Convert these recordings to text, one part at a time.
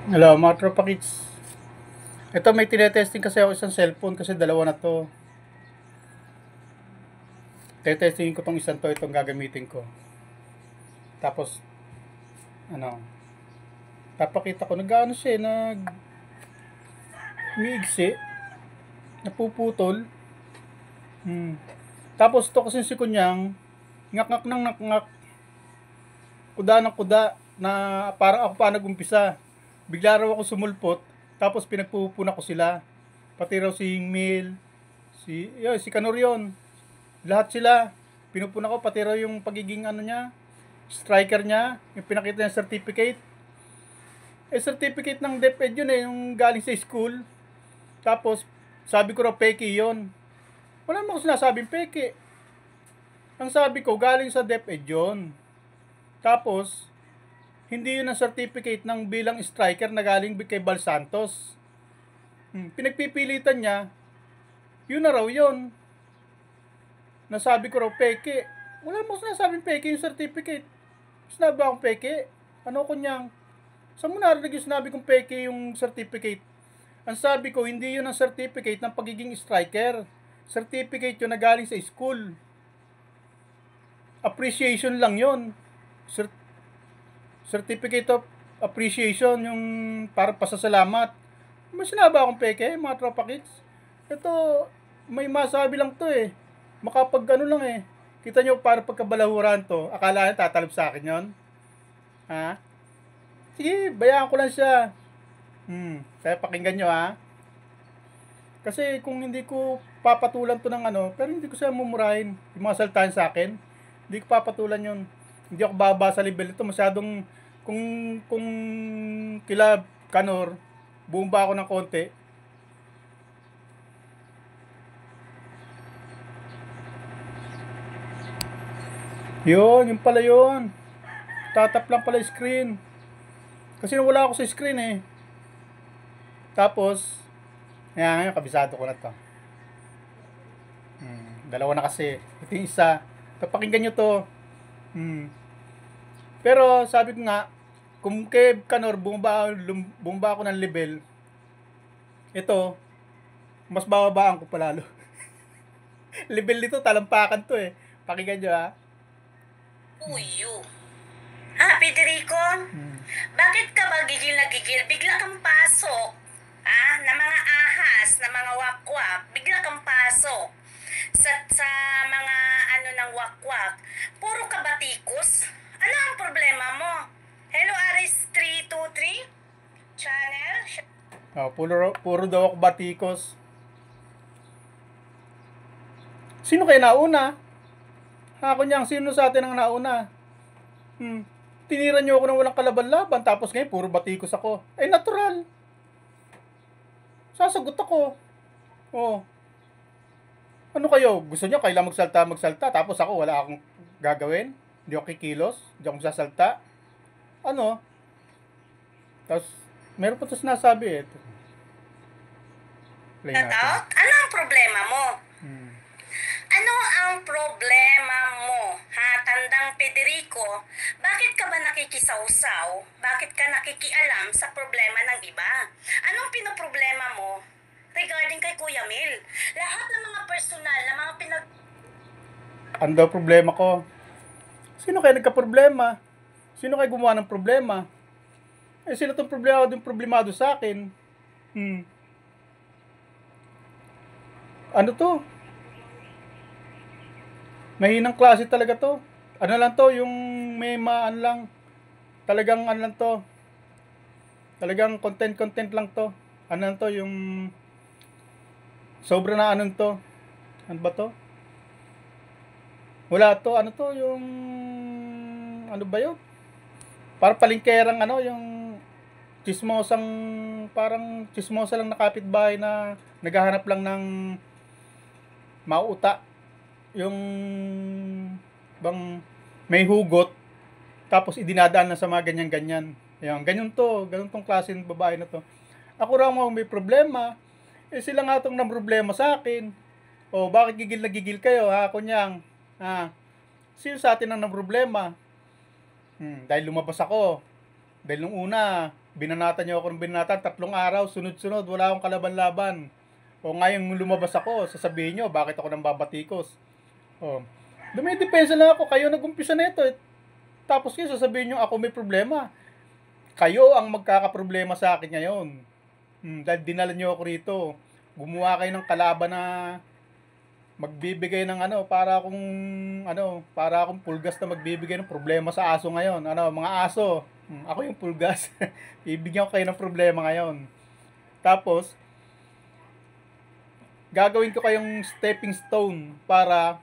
Hello, mga tropa kids. Ito may tinetesting kasi ako isang cellphone kasi dalawa na to. Tetestingin ko tong isang to, itong gagamitin ko. Tapos, ano, papakita ko, nag-ano siya, umiigsi, napuputol. Tapos to kasi si Kunyang, ngak-ngak ng ngak-ngak, kuda ng kuda, na parang ako pa nag-umpisa. Bigla raw ako sumulpot, tapos pinagpupuna ko sila. Pati raw si Mil, si Kanor yun. Lahat sila, pinupuna ko, pati raw yung pagiging ano niya, striker niya, yung pinakita niya certificate. Certificate ng DepEd yun yung galing sa school. Tapos, sabi ko raw peke yun. Wala naman ko sinasabing peke. Ang sabi ko, galing sa DepEd yun. Tapos, hindi yun ang certificate ng bilang striker na galing kay Bal Santos. Pinagpipilitan niya, yun na raw yun. Nasabi ko raw peke. Wala mo sinasabing peke yung certificate. Sinabi akong peke. Ano ko niyang? Saan mo narinig yung sinabi kong peke yung certificate? Ang sabi ko, hindi yun ang certificate ng pagiging striker. Certificate yun na galing sa school. Appreciation lang yun. Certificate of appreciation, yung para pasasalamat. May sinabi akong peke, mga tropa kids. Ito, may masabi lang to eh. Makapag ano lang eh. Kita nyo para pagkabalahuran to. Akala niya tatalab sa akin yon. Ha? Sige, bayaan ko lang siya. Kaya pakinggan nyo ha. Kasi kung hindi ko papatulan to ng ano, pero hindi ko siya mumurahin. Yung mga saltahan sa akin, hindi ko papatulan yun. Hindi ako bababa sa level ito. Masyadong, kung kila Kanor, bumaba ako ng konti. Yun pala yun. Tatap lang pala yung screen. Kasi wala ako sa screen eh. Tapos, ayan ngayon, kabisado ko na to. Dalawa na kasi. Ito yung isa. Kapakinggan nyo to. Pero sabi ko nga, kung kay Kanor bumaba ako ng level, ito, mas bababaan ko palalo. Level nito, talampakan to eh. Pakinggan nyo ha. Uyo. Ha, Federico? Bakit ka ba gigil na gigil? Bigla kang pasok. Ha? Na mga ahas, na mga wakwak. Bigla kang pasok. Sa mga ano ng wakwak. Puro ka batikos? Ano ang problema mo? Hello, Aris 323? Channel? Puro daw ako batikos. Sino kaya nauna? Ako niyang, sino sa atin ang nauna? Tinira niyo ako ng walang kalaban-laban, tapos ngayon puro batikos ako. Eh, natural. Sasagot ako. Oh. Ano kayo? Gusto niyo kailan magsalta, tapos ako wala akong gagawin? Hindi ako kikilos? Hindi ako magsasalta? Ano? Tapos, meron pa ito sinasabi eh. Play natin. Ano ang problema mo? Ano ang problema mo? Ha, tandang Federico, bakit ka ba nakikisawsaw? Bakit ka nakikialam sa problema ng iba? Anong pinoproblema mo regarding kay Kuya Mil? Lahat ng mga personal na mga Ano daw problema ko? Sino kayo nagka-problema? Sino kayo gumawa ng problema? Eh, sila itong problemado sa akin. Ano to? Mahinang klase talaga to. Ano lang to, yung may ano lang, talagang ano lang to, talagang content lang to. Ano lang to, yung sobra na anong to. Ano ba to? Wala to, ano to, yung ano ba yun? Parang palingkerang ano, yung chismosang, parang chismosa lang na kapitbahay na naghahanap lang ng mauuta. Yung bang may hugot, tapos idinadaan na sa mga ganyan-ganyan. Yan, ganun tong klase ng babae na to. Ako raw mo may problema, eh sila nga tong nang problema sa akin. O bakit gigil na gigil kayo ha, kunyang, ha, sino sa atin ang nang problema? Dahil lumabas ako. Dahil nung una, Binanatan niyo ako ng binanatan, 3 araw, sunod-sunod, wala akong kalaban-laban. O ngayong lumabas ako, sasabihin niyo, bakit ako nang babatikos? O, dumidepensa lang ako, kayo nag-umpisa na ito. Tapos kayo sasabihin niyo, ako may problema. Kayo ang magkakaproblema sa akin ngayon. Dahil dinala niyo ako rito. Gumawa kayo ng kalaban na magbibigay ng para akong pulgas na magbibigay ng problema sa aso ngayon. Mga aso, ako yung pulgas. Bibigyan ko kayo ng problema ngayon. Tapos, gagawin ko kayong stepping stone para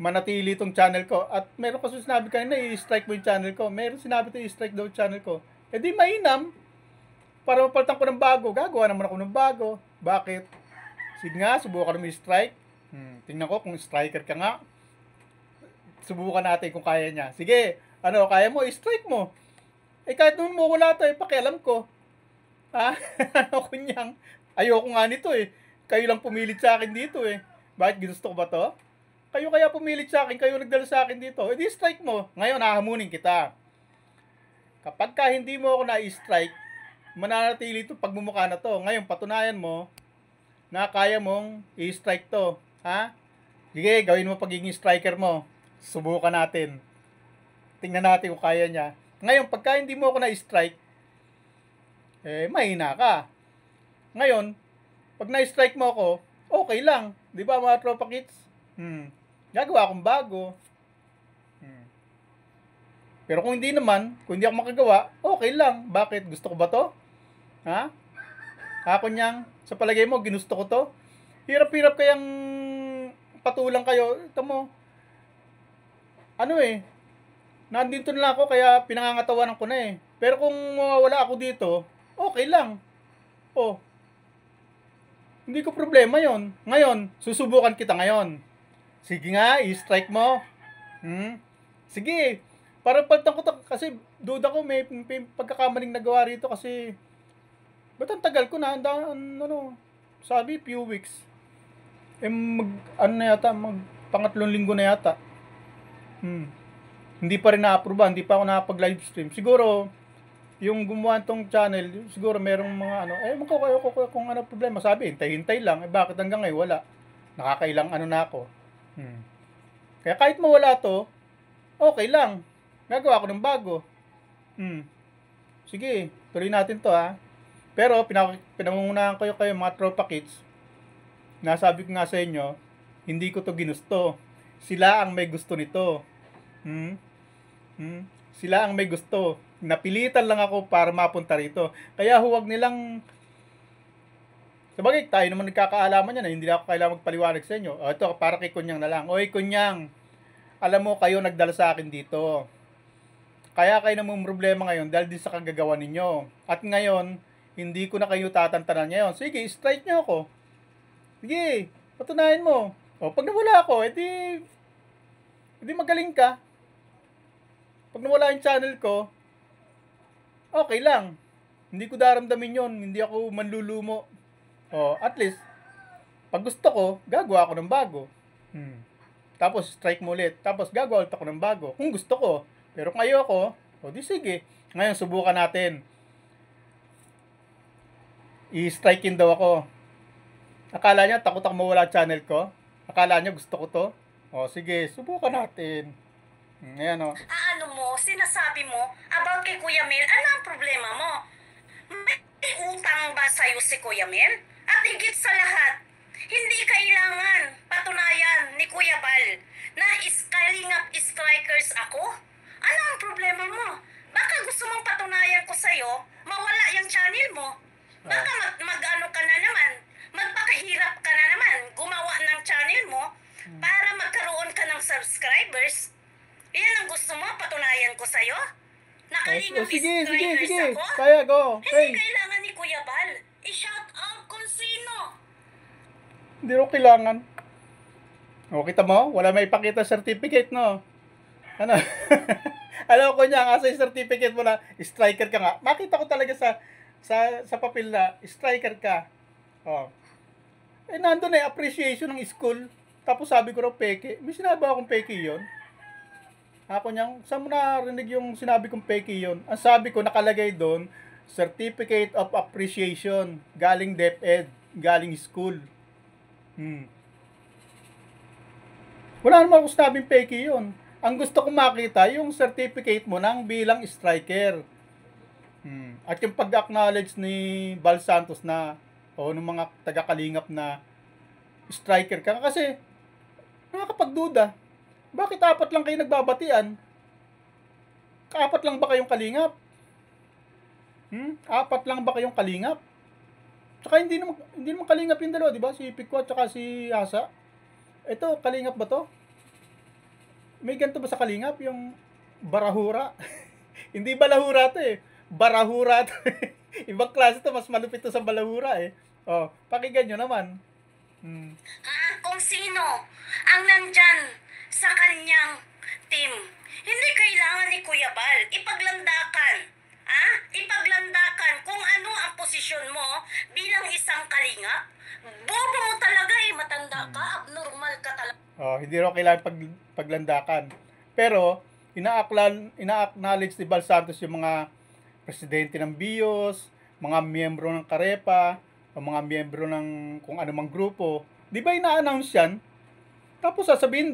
manatili itong channel ko. At meron kasi sinabi kanina, i-strike mo yung channel ko. Meron sinabi ito, i-strike daw yung channel ko. E di mainam, para mapalitan ko ng bago. Gagawa naman ako ng bago. Bakit? Sige nga, subukan mo i-strike. Tingnan ko kung striker ka nga. Subukan natin kung kaya niya. Sige, kaya mo, i-strike mo. Kahit nung mo wala to, pakialam ko. Ha? Kunyang, ayoko nga nito Kayo lang pumilit sa akin dito Bakit ginusto ko ba to? Kayo kaya pumilit sa akin, kayo nagdala sa akin dito. Di strike mo. Ngayon, hahamunin kita. Kapag ka hindi mo ako na-strike, mananatili ito pagmumukha na to. Ngayon, patunayan mo na kaya mong i-strike to. Ha? Sige, gawin mo pagiging striker mo. Subukan natin. Tingnan natin kung kaya niya. Ngayon, pagka hindi mo ako na-strike, mahina ka. Ngayon, pag na-strike mo ako, okay lang. Di ba mga tropa kids? Gagawa akong bago. Pero kung hindi naman, kung hindi ako makagawa, okay lang. Bakit? Gusto ko ba to? Ha? Ako niyang, sa palagay mo, ginusto ko to? Hirap-hirap kayang patulang kayo. Ito mo, nandito na lang ako, kaya pinangangatawanan ko na Pero kung wala ako dito, okay lang. Hindi ko problema yon. Ngayon, susubukan kita ngayon. Sige nga, i-strike mo. Sige, para palitan ko to, kasi duda ko may pagkakamaling nagawa rito kasi ba't ang tagal ko na, sabi few weeks. Pangatlong linggo na yata. Hindi pa rin na-approve, hindi pa ako nakapag-live stream. Siguro, yung gumawa tong channel, siguro merong mga kung ano problema. Sabi, hintay-hintay lang. Bakit hanggang ngayon wala? Nakakailang na ako. Kaya kahit mawala to, okay lang. Gagawa ko ng bago. Sige, tuloy natin to ha. Pero, pinangungunahan ko kayo mga tropa kids. Nasabi ko nga sa inyo, hindi ko to ginusto. Sila ang may gusto nito. Sila ang may gusto. Napilitan lang ako para mapunta rito. Kaya huwag nilang... Sabagay, tayo naman nagkakaalaman yan. Hindi na ako kailangan magpaliwanag sa inyo. Ito, para kay Kunyang na lang. Oy, Kunyang, alam mo, kayo nagdala sa akin dito. Kaya kayo namang problema ngayon dahil din sa kagagawa ninyo. At ngayon, hindi ko na kayo tatantanan ngayon. Sige, strike nyo ako. Sige, patunayan mo. Pag nawala ako, edi magaling ka. Pag nawala yung channel ko, okay lang. Hindi ko daramdamin yon. Hindi ako manlulumo. At least, pag gusto ko, gagawa ako ng bago. Tapos, strike mo ulit. Tapos, gagawa ulit ako ng bago. Kung gusto ko. Pero kung ayoko, di sige. Ngayon, subukan natin. I-strikein daw ako. Akala niya, takot ako mawala channel ko. Akala niya, gusto ko to. Sige, subukan natin. Ayan Ano mo, sinasabi mo about kay Kuya Mel, ano ang problema mo? May utang ba sa'yo si Kuya Mel? At higit sa lahat, hindi kailangan patunayan ni Kuya Bal na Kalingap strikers ako? Ano ang problema mo? Baka gusto mong patunayan ko sa'yo, mawala yung channel mo. Baka mag-ano ka na naman, magpakahirap ka na naman, gumawa ng channel mo para magkaroon ka ng subscribers. Yan ang gusto mo, patunayan ko sa'yo? Nakalingap strikers ako? Kaya go. Hindi kailangan ni Kuya Bal. I-shout out kung sino. Hindi rin kailangan. Kita mo? Wala may ipakita certificate, no? Alam ko niya, kasi certificate mo na striker ka nga. Makita ko talaga sa papel na striker ka. Nandun appreciation ng school. Tapos sabi ko raw peke. May sinabi akong peke yun. Ako niyang, saan mo narinig yung sinabi kong peke yun? Ang sabi ko, nakalagay doon, Certificate of Appreciation, galing DepEd, galing school. Wala naman ako sinabing peke yun. Ang gusto kong makita, yung certificate mo nang bilang striker. At yung pag-acknowledge ni Bal Santos na, o ng mga taga-kalingap na striker ka. Kasi, nakakapagduda. Bakit apat lang kayo nagbabatian? Apat lang ba kayong kalingap? Apat lang ba kayong kalingap? Tsaka hindi naman kalingap yung dalawa, di ba? Si Pico at saka si Asa. Ito, kalingap ba to? May ganito ba sa kalingap? Yung barahura? Hindi balahura to eh. Barahura to. Ibang klase to, mas malupit to sa balahura eh. Oh, pakinggan nyo naman. Kung sino ang nandyan sa kanyang team. Hindi kailangan ni Kuya Bal. Ipaglandakan. Ipaglandakan kung ano ang posisyon mo bilang isang kalingap. Bobo mo talaga eh. Matanda ka. Abnormal ka talaga. Hindi raw kailangan paglandakan. Pero, ina-acknowledge ni Bal Santos yung mga presidente ng BIOS, mga miyembro ng Karepa, o mga miyembro ng kung anumang grupo. Di ba ina-announce yan? Tapos sasabihin,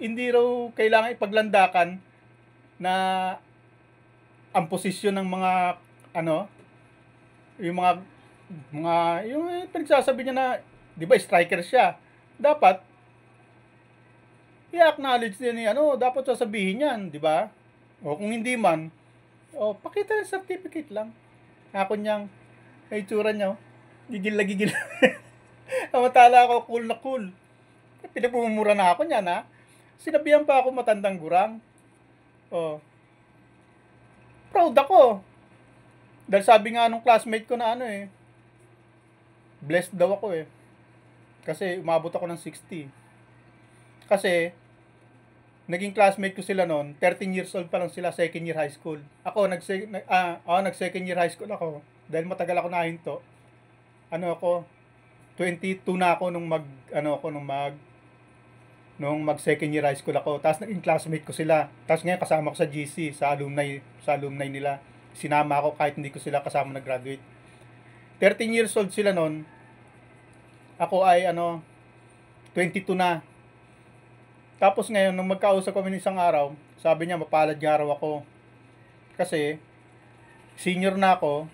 hindi raw kailangan ipaglandakan na ang posisyon ng mga, yung pinagsasabi niya na, di ba, striker siya. Dapat, i-acknowledge niya ni, dapat sasabihin yan, di ba? O kung hindi man, pakita yung certificate lang. Ako niyang, ay tsura niya, gigil na gigil. Amatala ako, cool na cool. Pinagmumura na ako niyan, ha? Sinabihan pa ako matandang gurang. Proud ako. Dahil sabi nga nung classmate ko na blessed daw ako eh. Kasi umabot ako ng 60. Kasi, naging classmate ko sila noon, 13 years old pa lang sila, second year high school. Ako, nag-second year high school ako. Dahil matagal ako nahinto. 22 na ako nung mag second year high school ako. Tapos naging classmate ko sila. Tapos ngayon kasama ko sa GC, sa alumni nila. Sinama ako kahit hindi ko sila kasama nag-graduate. 13 years old sila noon. Ako ay 22 na. Tapos ngayon, nung magkausap kami isang araw, sabi niya mapalad nga raw ako. Kasi senior na ako,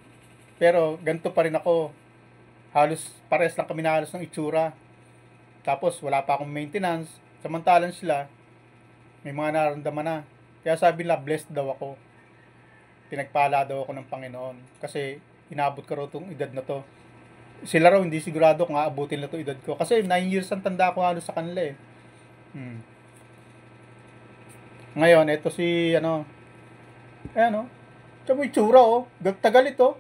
pero ganito pa rin ako. Halos pares lang kami na halos ng itsura. Tapos wala pa akong maintenance. Samantalang sila, may mga nararamdaman na. Kaya sabi nila, blessed daw ako. Pinagpala daw ako ng Panginoon. Kasi inabot ko raw itong edad na to. Sila raw hindi sigurado kung aabutin na to edad ko. Kasi 9 years ang tanda ko halos sa kanila eh. Ngayon, ito si, ito mo itsura tagal ito.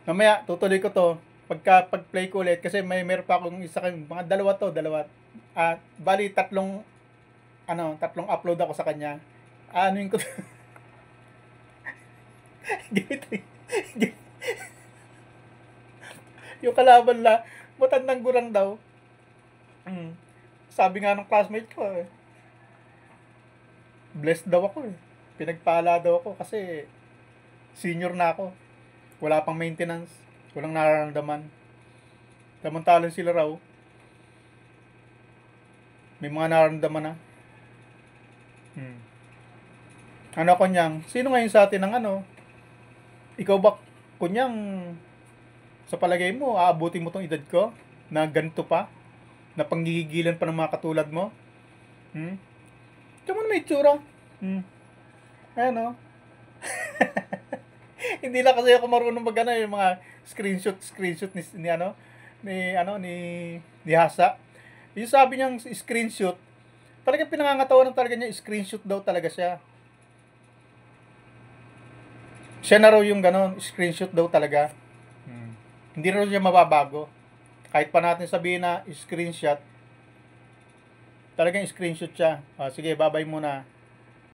Mamaya, tutuloy ko to. Pag-play ko ulit, kasi meron pa akong isa, mga dalawa. Bali, tatlong upload ako sa kanya. Anuin ko to. Yung kalaban la, matandang gurang daw. Sabi nga ng classmate ko blessed daw ako pinagpala daw ako kasi senior na ako, wala pang maintenance, walang nararamdaman. Samantalang sila raw may mga nararamdaman na. Kunyang, sino ngayon sa atin ang ikaw ba kunyang sa palagay mo aabutin mo tong edad ko na ganito pa, na panggigigilan pa ng mga katulad mo? Ito mo na may itsura. Hindi lang kasi ako marunong yung mga screenshot ni Hasa. Yung sabi niyang screenshot, talagang pinangangatawa ng talaga niya, screenshot daw talaga siya. Siya na raw yung screenshot daw talaga. Hindi raw siya mababago. Kahit pa natin sabihin na screenshot, talagang screenshot siya. Sige, babay muna.